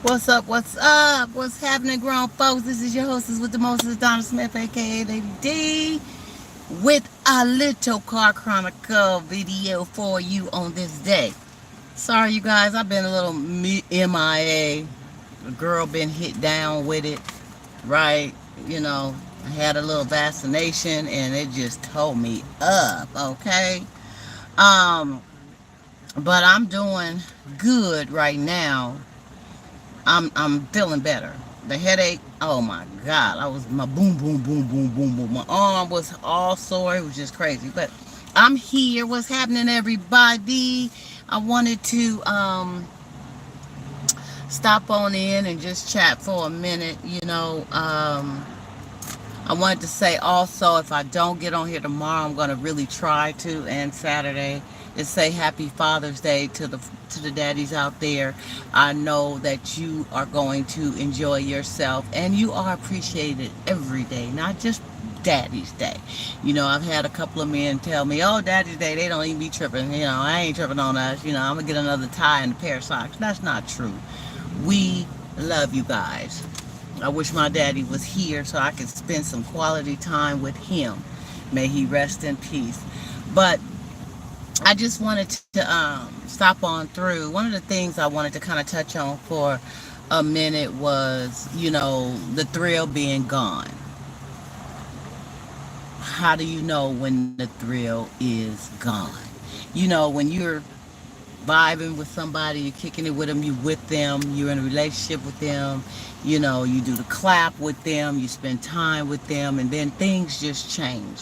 What's up? What's up? What's happening, grown folks? This is your hostess with the mostest, Donna Smith, aka Lady D, with a little car chronicle video for you on this day. Sorry, you guys, I've been a little MIA. The girl been hit down with it, right? You know, I had a little vaccination and it just tore me up. Okay, um, but I'm doing good right now. I'm feeling better. The headache, oh my God, I was my boom boom boom boom boom boom. My arm was all sore. It was just crazy. But I'm here. What's happening, everybody? I wanted to stop on in and just chat for a minute. I wanted to say also, if I don't get on here tomorrow, I'm gonna really try to, and Saturday, is say Happy Father's Day to the daddies out there. I know that you are going to enjoy yourself, and you are appreciated every day, not just Daddy's Day. I've had a couple of men tell me, "Oh, Daddy's Day, they don't even be tripping. I ain't tripping on us. I'm gonna get another tie and a pair of socks." That's not true. We love you guys. I wish my daddy was here so I could spend some quality time with him. May he rest in peace. But I just wanted to stop on through. One of the things I wanted to kind of touch on for a minute was, the thrill being gone. How do you know when the thrill is gone? When you're vibing with somebody, you're kicking it with them, you with them, you're in a relationship with them, you do the clap with them, you spend time with them, and then things just change.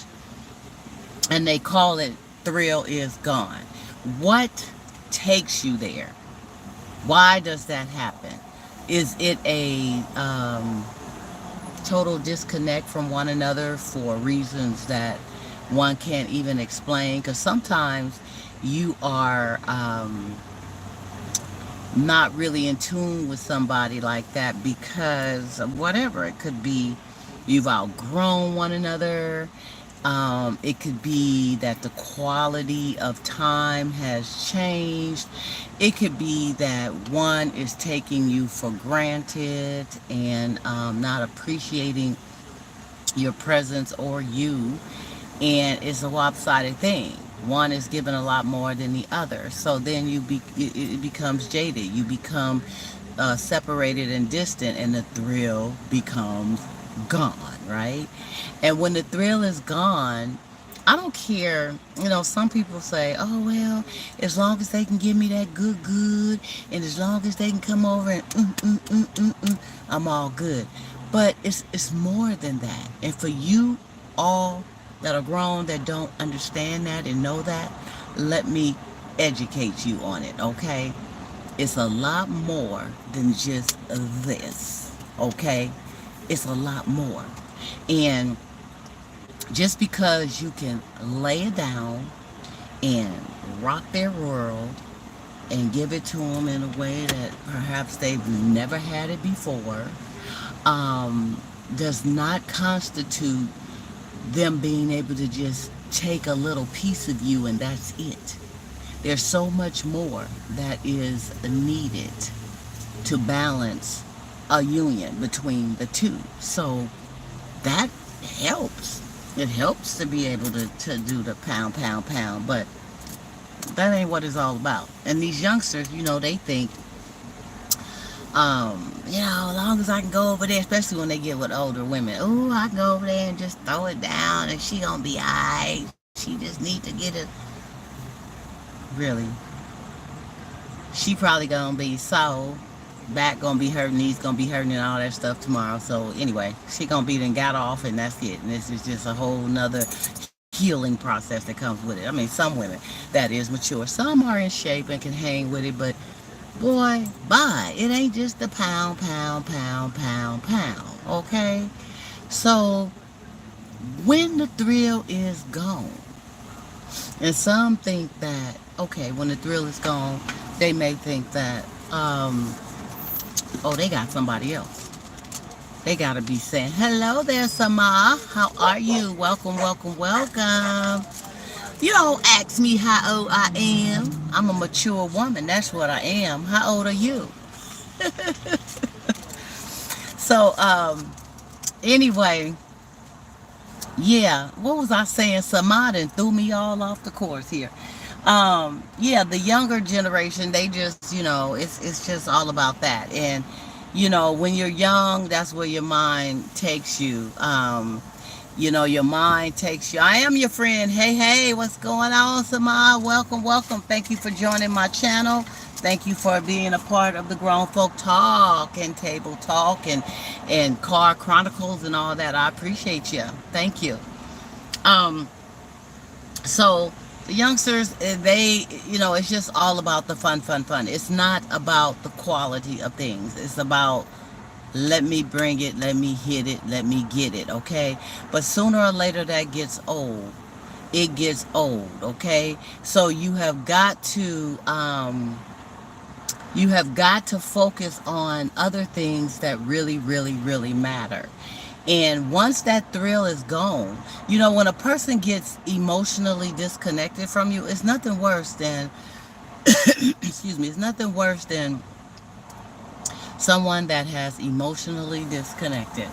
And they call it thrill is gone. What takes you there? Why does that happen? Is it a total disconnect from one another for reasons that one can't even explain? Because sometimes you are not really in tune with somebody like that because of whatever. It could be you've outgrown one another. It could be that the quality of time has changed. It could be that one is taking you for granted and not appreciating your presence or you, and it's a lopsided thing. One is given a lot more than the other, so then it becomes jaded. You become separated and distant, and the thrill becomes gone, right? And when the thrill is gone, I don't care. Some people say, "Oh well, as long as they can give me that good, good, and as long as they can come over and I'm all good." But it's more than that. And for you all that are grown that don't understand that and know that, let me educate you on it, okay? It's a lot more than just this, okay? It's a lot more. And just because you can lay it down and rock their world and give it to them in a way that perhaps they've never had it before, does not constitute them being able to just take a little piece of you and that's it. There's so much more that is needed to balance a union between the two. So that helps. It helps to be able to do the pound, pound, pound, but that ain't what it's all about. And these youngsters, they think, as long as I can go over there, especially when they get with older women, oh, I can go over there and just throw it down and she gonna be alright. She just need to get it. Really? She probably gonna be sore, back gonna be hurting, knees gonna be hurting and all that stuff tomorrow. So anyway, she gonna be then got off and that's it. And this is just a whole nother healing process that comes with it. I mean, some women that is mature. Some are in shape and can hang with it, but boy, bye. It ain't just the pound, pound, pound, pound, pound. Okay? So when the thrill is gone, and some think that, okay, when the thrill is gone, they may think that, oh, they got somebody else. They gotta be saying, "Hello there, Sama. How are you? Welcome, welcome, welcome." You don't ask me how old I am. I'm a mature woman. That's what I am. How old are you? So anyway, yeah, what was I saying? Samad and threw me all off the course here. Yeah, the younger generation, they just, it's just all about that. And when you're young, that's where your mind takes you. Your mind takes you. I am your friend. Hey, hey, what's going on, Samad? Welcome, welcome. Thank you for joining my channel. Thank you for being a part of the Grown Folk Talk and Table Talk and Car Chronicles and all that. I appreciate you. Thank you. Um, so the youngsters, it's just all about the fun, fun, fun. It's not about the quality of things. It's about let me bring it, let me hit it, let me get it, okay? But sooner or later that gets old. It gets old, okay? So you have got to focus on other things that really, really, really matter. And once that thrill is gone, when a person gets emotionally disconnected from you, it's nothing worse than, excuse me, it's nothing worse than someone that has emotionally disconnected.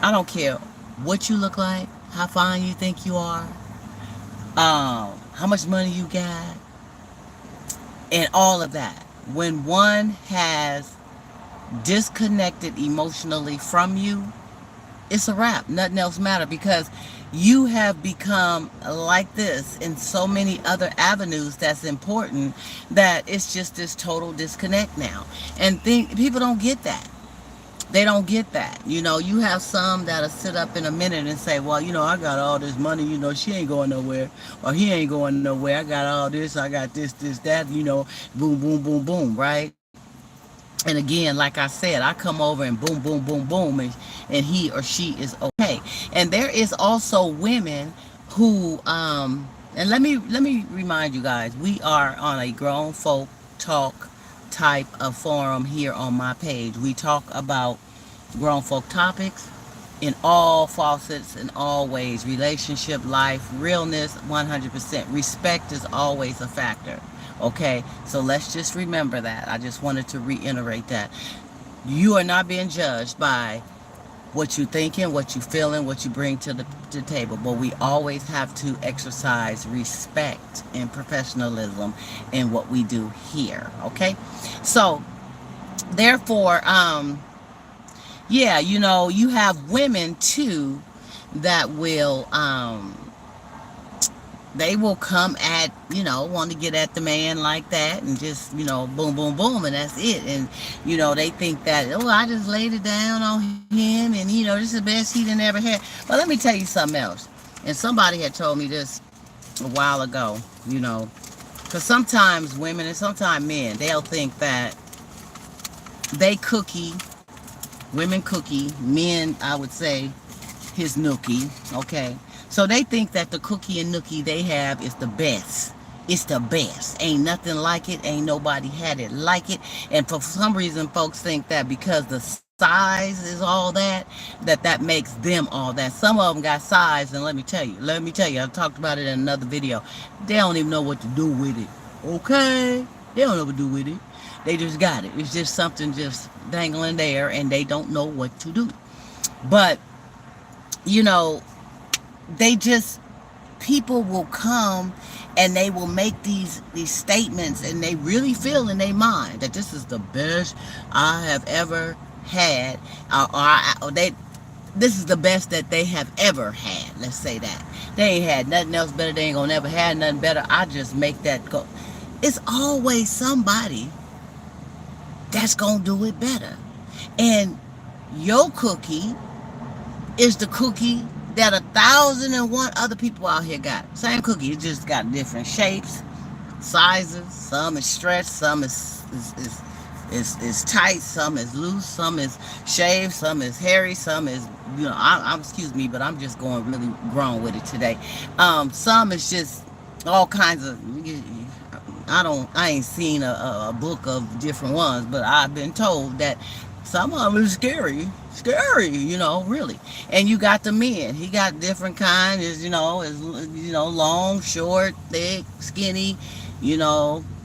I don't care what you look like, how fine you think you are, how much money you got, and all of that. When one has disconnected emotionally from you, it's a wrap. Nothing else matters because you have become like this in so many other avenues that's important that it's just this total disconnect now. And people don't get that. They don't get that. You have some that'll sit up in a minute and say, well, I got all this money, she ain't going nowhere, or he ain't going nowhere. I got all this, I got this, that, boom, boom, boom, boom, right? And again, like I said, I come over and boom, boom, boom, boom, and he or she is okay. And there is also women who, and let me remind you guys, we are on a grown folk talk type of forum here on my page. We talk about grown folk topics in all facets, in all ways: relationship, life, realness, 100%. Respect is always a factor. Okay, so let's just remember that. I just wanted to reiterate that. You are not being judged by what you thinking, what you feeling, what you bring to the table. But we always have to exercise respect and professionalism in what we do here. Okay, so therefore, yeah, you have women too that will they will come at, want to get at the man like that and just, boom, boom, boom, and that's it. And, they think that, oh, I just laid it down on him and, this is the best he done ever had. But let me tell you something else. And somebody had told me this a while ago, because sometimes women and sometimes men, they'll think that they cookie, women cookie, men, I would say, his nookie, okay? So they think that the cookie and nookie they have is the best. It's the best. Ain't nothing like it. Ain't nobody had it like it. And for some reason, folks think that because the size is all that, that makes them all that. Some of them got size, and let me tell you, I talked about it in another video. They don't even know what to do with it. Okay? They don't know what to do with it. They just got it. It's just something just dangling there, and they don't know what to do. But, they just, people will come and they will make these statements, and they really feel in their mind that this is the best I have ever had, or this is the best that they have ever had. Let's say that they ain't had nothing else better. They ain't gonna never have nothing better. I just make that go. It's always somebody that's gonna do it better, and your cookie is the cookie that 1,001 other people out here got. Same cookie, it just got different shapes, sizes. Some is stretched, some is tight, some is loose, some is shaved, some is hairy, some is, I'm excuse me, but I'm just going really grown with it today. Some is just all kinds of, I ain't seen a book of different ones, but I've been told that some of them is scary, really. And you got the men. He got different kinds, is long, short, thick, skinny,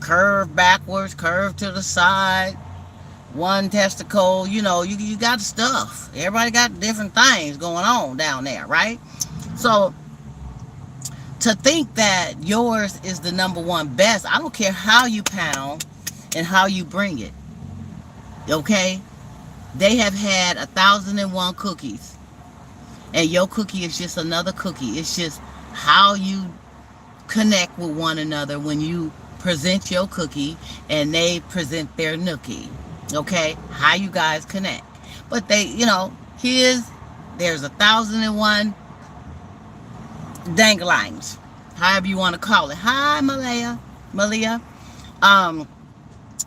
curved backwards, curved to the side, one testicle, you got stuff. Everybody got different things going on down there, right? So to think that yours is the number one best, I don't care how you pound and how you bring it, okay? They have had 1,001 cookies, and your cookie is just another cookie. It's just how you connect with one another when you present your cookie and they present their nookie. Okay, how you guys connect. But there's 1,001 danglines, however you want to call it. Hi, Malia. Um,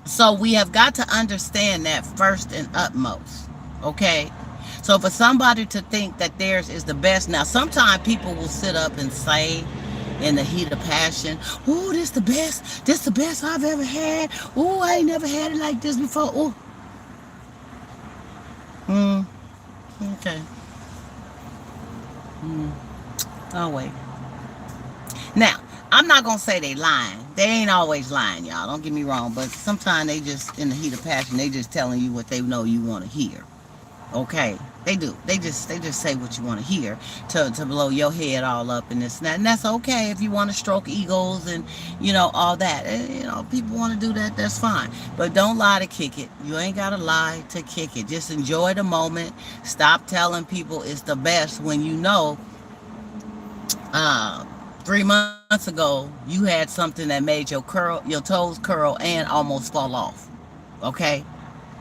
so we have got to understand that first and utmost. Okay, so for somebody to think that theirs is the best, now sometimes people will sit up and say in the heat of passion, "Ooh, this the best I've ever had. Ooh, I ain't never had it like this before. Ooh." Okay. Oh, wait. Now, I'm not going to say they lying. They ain't always lying, y'all. Don't get me wrong. But sometimes they just, in the heat of passion, they just telling you what they know you want to hear. Okay, they do. They just say what you want to hear to blow your head all up and this and that. And that's okay if you want to stroke egos and, all that. People want to do that, that's fine. But don't lie to kick it. You ain't got to lie to kick it. Just enjoy the moment. Stop telling people it's the best when 3 months ago you had something that made your toes curl and almost fall off. Okay?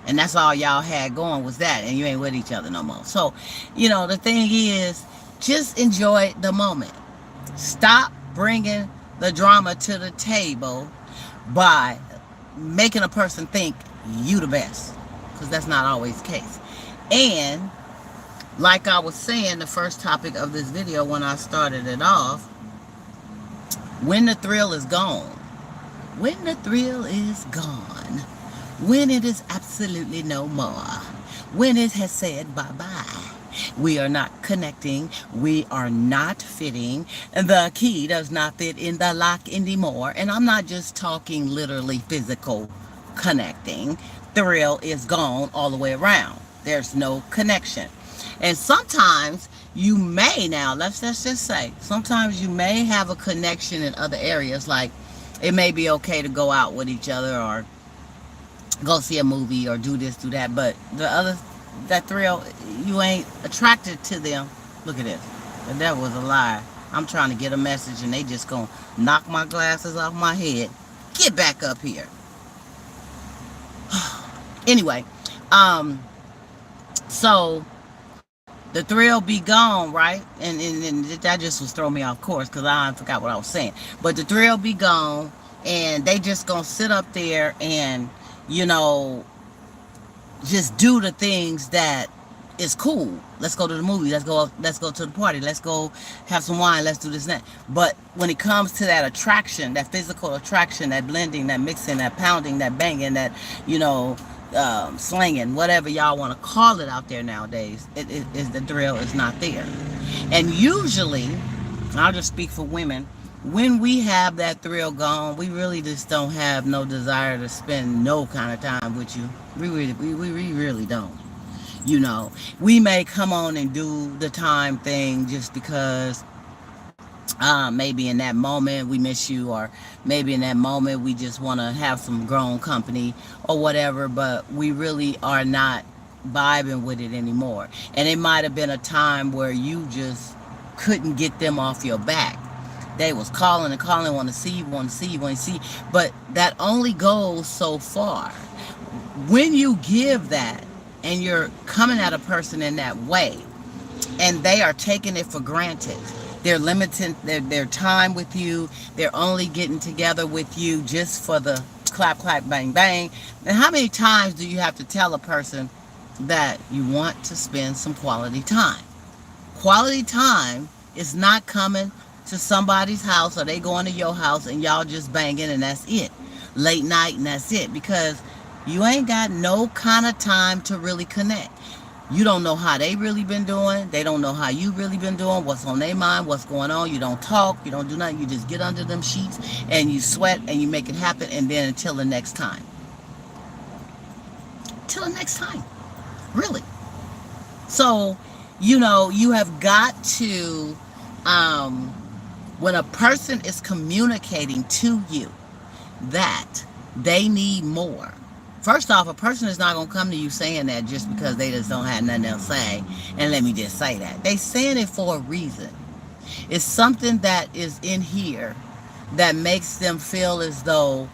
And that's all y'all had going was that, and you ain't with each other no more. So, the thing is, just enjoy the moment. Stop bringing the drama to the table by making a person think you the best, because that's not always the case. And like I was saying, the first topic of this video when I started it off, when the thrill is gone, when the thrill is gone, when it is absolutely no more, when it has said bye-bye, we are not connecting, we are not fitting, the key does not fit in the lock anymore. And I'm not just talking literally physical connecting. Thrill is gone all the way around. There's no connection. And sometimes you may, now let's just say, sometimes you may have a connection in other areas, like it may be okay to go out with each other or go see a movie or do this, do that, but that thrill, you ain't attracted to them. Look at this. That was a lie. I'm trying to get a message and they just gonna knock my glasses off my head. Get back up here. Anyway, so the thrill be gone, right? And that just was throwing me off course because I forgot what I was saying. But the thrill be gone, and they just gonna sit up there and just do the things that is cool. Let's go to the movie. Let's go to the party. Let's go have some wine. Let's do this and that. But when it comes to that attraction, that physical attraction, that blending, that mixing, that pounding, that banging, that slinging, whatever y'all want to call it out there nowadays, it is the thrill is not there. And usually, I'll just speak for women, when we have that thrill gone, we really just don't have no desire to spend no kind of time with you. We really don't. We may come on and do the time thing just because maybe in that moment we miss you, or maybe in that moment we just want to have some grown company or whatever, but we really are not vibing with it anymore. And it might have been a time where you just couldn't get them off your back. They was calling and calling, want to see you, but that only goes so far. When you give that and you're coming at a person in that way and they are taking it for granted, they're limiting their time with you, they're only getting together with you just for the clap, clap, bang, bang. And how many times do you have to tell a person that you want to spend some quality time? Quality time is not coming to somebody's house or they going to your house and y'all just banging and that's it. Late night and that's it, because you ain't got no kind of time to really connect. You don't know how they really been doing. They don't know how you really been doing, what's on their mind, what's going on. You don't talk, you don't do nothing. You just get under them sheets and you sweat and you make it happen, and then until the next time. until next time. Really. So, you have got to, um, when a person is communicating to you that they need more. First off, a person is not going to come to you saying that just because they just don't have nothing else to say. And let me just say that. They saying it for a reason. It's something that is in here that makes them feel as though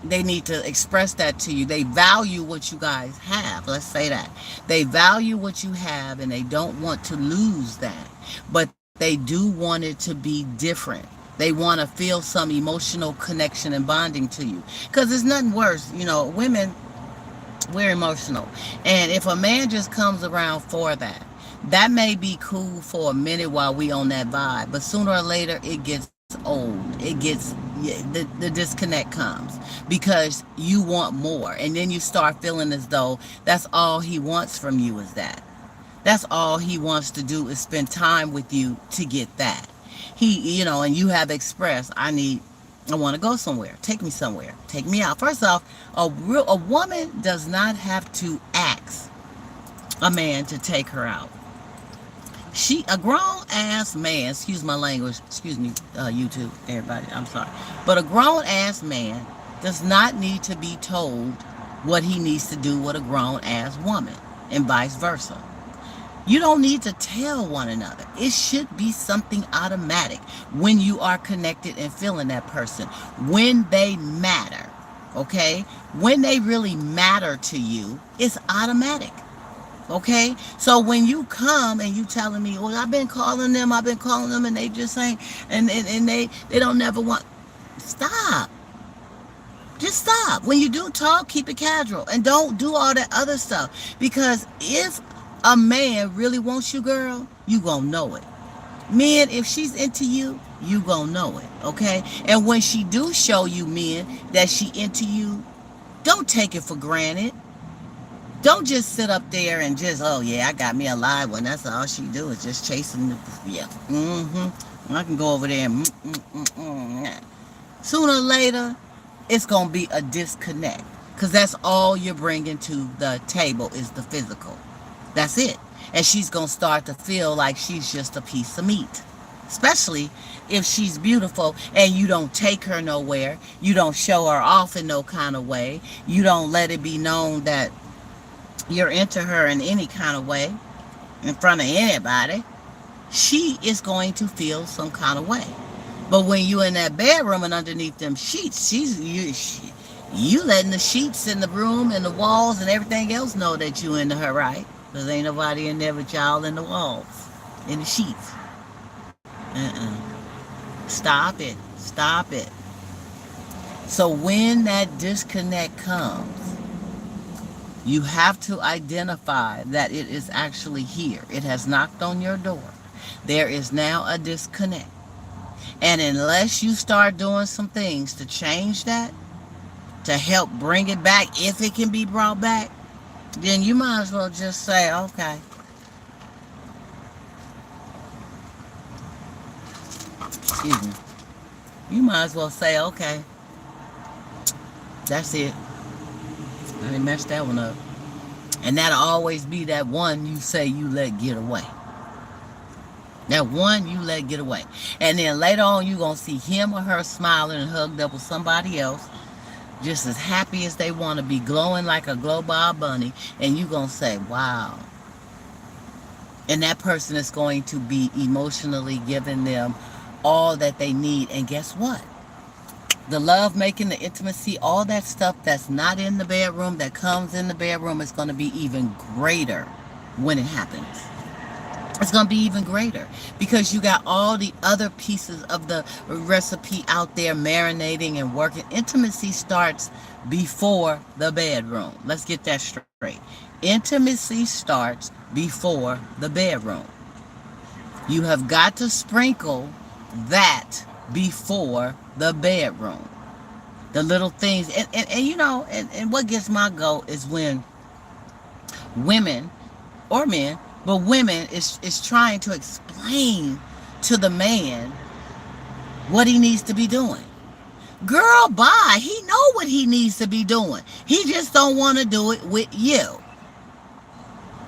they need to express that to you. They value what you guys have. Let's say that. They value what you have and they don't want to lose that. But they do want it to be different. They want to feel some emotional connection and bonding to you. Because there's nothing worse. Women, we're emotional. And if a man just comes around for that, that may be cool for a minute while we on that vibe. But sooner or later, it gets old. It gets, the disconnect comes. Because you want more. And then you start feeling as though that's all he wants from you is that. That's all he wants to do is spend time with you to get that. And you have expressed, I want to go somewhere. Take me somewhere. Take me out. First off, a woman does not have to ask a man to take her out. A grown ass man, excuse my language, excuse me, YouTube, everybody, I'm sorry. But a grown ass man does not need to be told what he needs to do with a grown ass woman, and vice versa. You don't need to tell one another. It should be something automatic when you are connected and feeling that person. When they matter, okay? When they really matter to you, it's automatic, okay? So when you come and you telling me, well, I've been calling them, and they just ain't, and they don't never want, stop. Just stop. When you do talk, keep it casual. And don't do all that other stuff. Because if a man really wants you, girl, you gonna know it. Men, if she's into you, you gonna know it, okay? And when she do show you, men, that she into you, don't take it for granted. Don't just sit up there and just, oh yeah, I got me a live one. That's all she do is just chasing the, yeah. I can go over there and Sooner or later, it's gonna be a disconnect. Because that's all you're bringing to the table is the physical. That's it. And she's going to start to feel like she's just a piece of meat. Especially if she's beautiful and you don't take her nowhere. You don't show her off in no kind of way. You don't let it be known that you're into her in any kind of way in front of anybody. She is going to feel some kind of way. But when you in that bedroom and underneath them sheets, you letting the sheets in the room and the walls and everything else know that you into her, right? Because ain't nobody in there but y'all in the walls, in the sheets. Stop it. Stop it. So when that disconnect comes, you have to identify that it is actually here. It has knocked on your door. There is now a disconnect. And unless you start doing some things to change that, to help bring it back, if it can be brought back, then you might as well just say, okay. Excuse me. You might as well say, okay. That's it. I didn't mess that one up. And that'll always be that one you say you let get away. That one you let get away. And then later on, you're going to see him or her smiling and hugged up with somebody else, just as happy as they want to be, glowing like a glow ball bunny, and you're going to say, wow. And that person is going to be emotionally giving them all that they need. And guess what? The love making, the intimacy, all that stuff that's not in the bedroom, that comes in the bedroom, is going to be even greater when it happens. It's going to be even greater because you got all the other pieces of the recipe out there marinating and working. Intimacy starts before the bedroom. Let's get that straight. Intimacy starts before the bedroom. You have got to sprinkle that before the bedroom. The little things. And what gets my goat is when women or men, but women is trying to explain to the man what he needs to be doing. Girl, bye. He know what he needs to be doing. He just don't want to do it with you.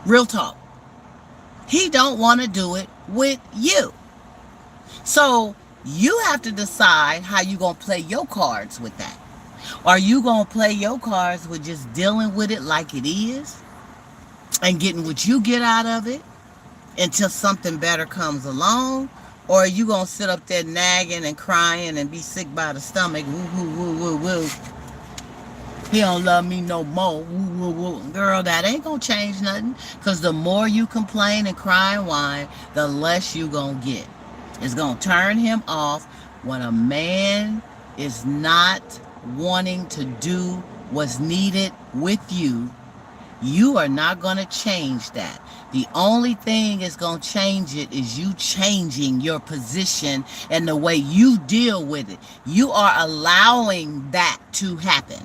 Real talk. He don't want to do it with you. So you have to decide how you going to play your cards with that. Are you going to play your cards with just dealing with it like it is and getting what you get out of it until something better comes along? Or are you going to sit up there nagging and crying and be sick by the stomach? Woo, woo, woo, woo, woo. He don't love me no more. Woo, woo, woo. Girl, that ain't going to change nothing. Because the more you complain and cry and whine, the less you going to get. It's going to turn him off when a man is not wanting to do what's needed with you. You are not going to change that. The only thing that's going to change it is you changing your position and the way you deal with it. You are allowing that to happen.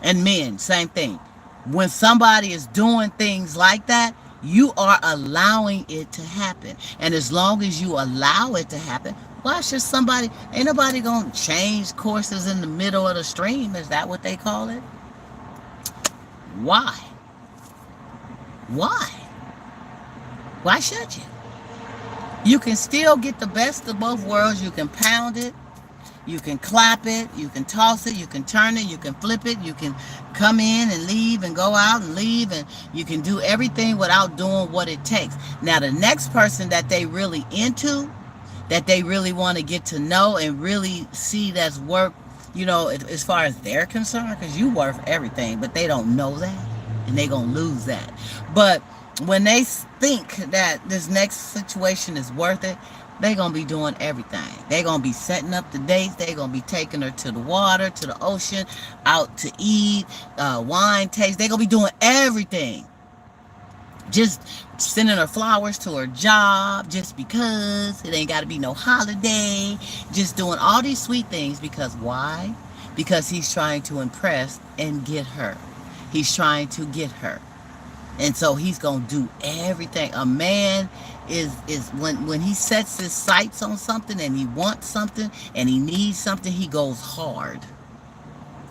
And men, same thing. When somebody is doing things like that, you are allowing it to happen. And as long as you allow it to happen, why should somebody, ain't nobody going to change courses in the middle of the stream? Is that what they call it? Why? Why? Why should you? You can still get the best of both worlds. You can pound it. You can clap it. You can toss it. You can turn it. You can flip it. You can come in and leave and go out and leave. And you can do everything without doing what it takes. Now, the next person that they really into, that they really want to get to know and really see that's work, you know, as far as they're concerned, because you worth everything, but they don't know that, and they're going to lose that. But when they think that this next situation is worth it, they're going to be doing everything. They're going to be setting up the dates. They're going to be taking her to the water, to the ocean, out to eat, wine taste. They're going to be doing everything. Just sending her flowers to her job just because. It ain't got to be no holiday. Just doing all these sweet things because why? Because he's trying to impress and get her. He's trying to get her. And so he's going to do everything. A man is when he sets his sights on something and he wants something and he needs something, he goes hard.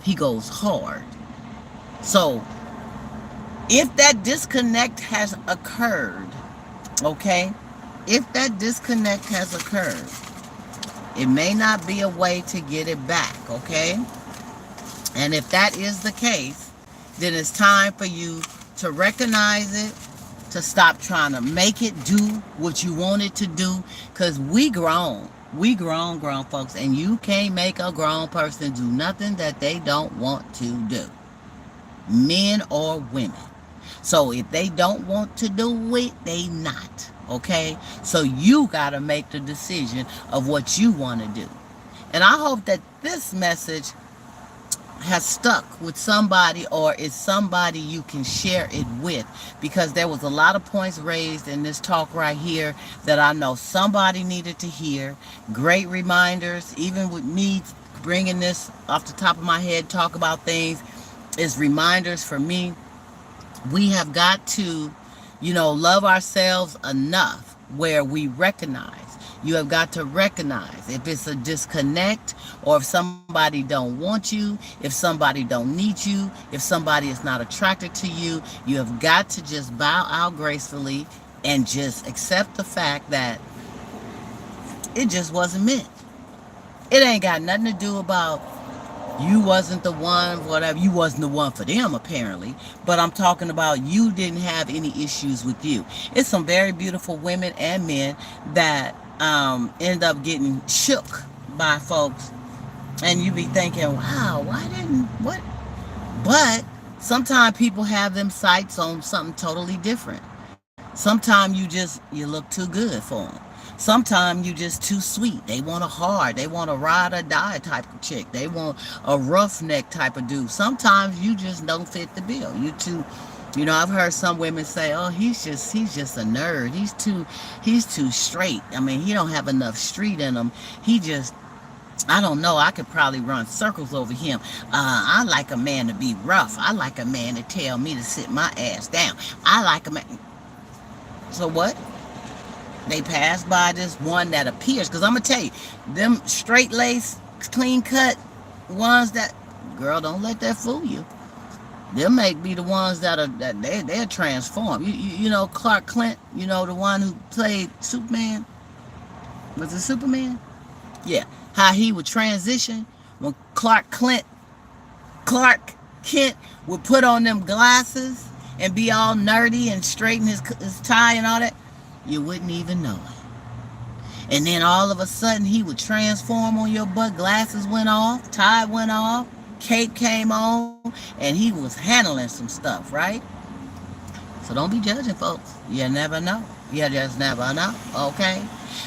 He goes hard. So if that disconnect has occurred, okay, if that disconnect has occurred, it may not be a way to get it back, okay? And if that is the case, then it's time for you to recognize it, to stop trying to make it do what you want it to do, because we grown folks, and you can't make a grown person do nothing that they don't want to do, men or women. So if they don't want to do it, they not, okay? So you got to make the decision of what you want to do. And I hope that this message has stuck with somebody, or is somebody you can share it with, because there was a lot of points raised in this talk right here that I know somebody needed to hear. Great reminders, even with me bringing this off the top of my head, talk about things, is reminders for me. We have got to, love ourselves enough where we recognize. You have got to recognize if it's a disconnect, or if somebody don't want you, if somebody don't need you, if somebody is not attracted to you. You have got to just bow out gracefully and just accept the fact that it just wasn't meant. It ain't got nothing to do about you wasn't the one, whatever. You wasn't the one for them, apparently. But I'm talking about you didn't have any issues with you. It's some very beautiful women and men that end up getting shook by folks. And you be thinking, wow, what? But sometimes people have them sights on something totally different. Sometimes you look too good for them. Sometimes you just too sweet. They want they want a ride or die type of chick. They want a roughneck type of dude. Sometimes you just don't fit the bill. I've heard some women say, oh, he's just a nerd. He's too straight. I mean, he don't have enough street in him. I don't know. I could probably run circles over him. I like a man to be rough. I like a man to tell me to sit my ass down. I like a man. So what? They pass by this one that appears, because I'm going to tell you, them straight-laced clean cut ones that, girl, don't let that fool you. Them may be the ones that they're transformed. You know Clark Kent, you know, the one who played Superman. Was it Superman? Yeah. How he would transition when Clark Kent would put on them glasses and be all nerdy and straighten his tie and all that. You wouldn't even know it. And then all of a sudden he would transform on your butt. Glasses went off, tie went off, cape came on, and he was handling some stuff, right? So don't be judging, folks. You never know. You just never know, okay?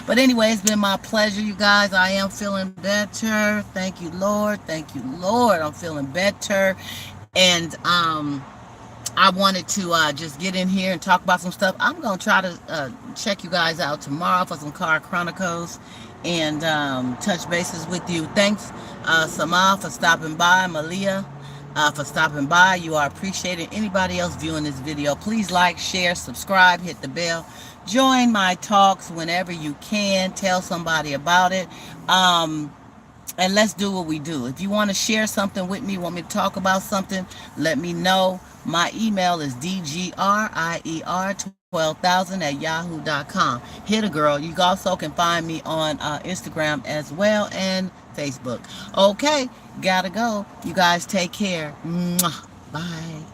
But anyway, it's been my pleasure, you guys. I am feeling better. Thank you, Lord. Thank you, Lord. I'm feeling better. And I wanted to just get in here and talk about some stuff. I'm going to try to check you guys out tomorrow for some Car Chronicles and touch bases with you. Thanks, Sama, for stopping by. Malia, for stopping by. You are appreciated. Anybody else viewing this video, please like, share, subscribe, hit the bell. Join my talks whenever you can. Tell somebody about it. And let's do what we do. If you want to share something with me, want me to talk about something, let me know. My email is dgrier12,000@yahoo.com. Hit a girl. You also can find me on Instagram as well and Facebook. Okay, gotta go. You guys take care. Mwah. Bye.